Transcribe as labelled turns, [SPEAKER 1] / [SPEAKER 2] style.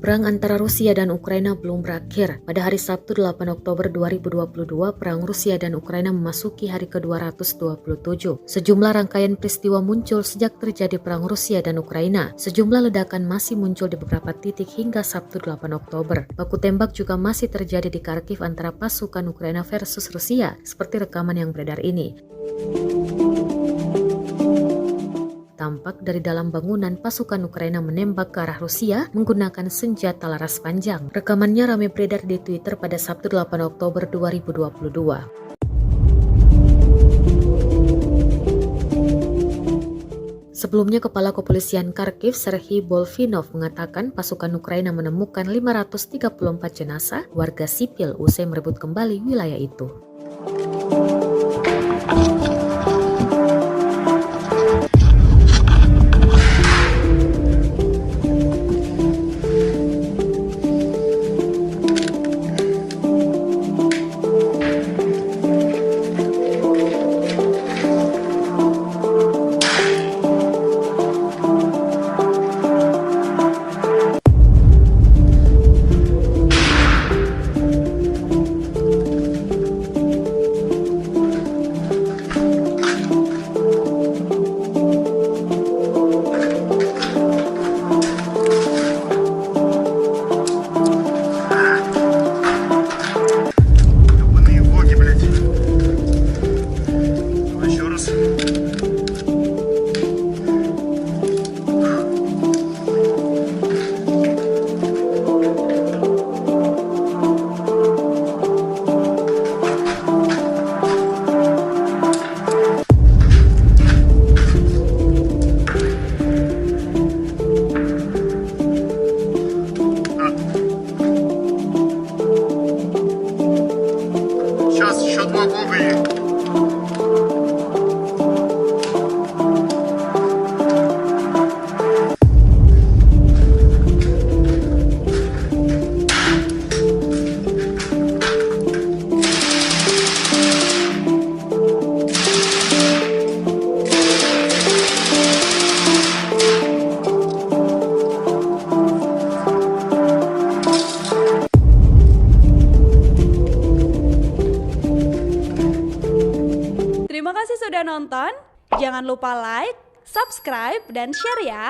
[SPEAKER 1] Perang antara Rusia dan Ukraina belum berakhir. Pada hari Sabtu 8 Oktober 2022, perang Rusia dan Ukraina memasuki hari ke-227. Sejumlah rangkaian peristiwa muncul sejak terjadi perang Rusia dan Ukraina. Sejumlah ledakan masih muncul di beberapa titik hingga Sabtu 8 Oktober. Baku tembak juga masih terjadi di Kharkiv antara pasukan Ukraina versus Rusia, seperti rekaman yang beredar ini. Tampak dari dalam bangunan pasukan Ukraina menembak ke arah Rusia menggunakan senjata laras panjang. Rekamannya ramai beredar di Twitter pada Sabtu 8 Oktober 2022. Sebelumnya, Kepala Kepolisian Kharkiv, Serhiy Bolvinov, mengatakan pasukan Ukraina menemukan 534 jenazah warga sipil usai merebut kembali wilayah itu.
[SPEAKER 2] Сейчас еще два бога есть.
[SPEAKER 3] Terima kasih sudah nonton. Jangan lupa like, subscribe, dan share ya.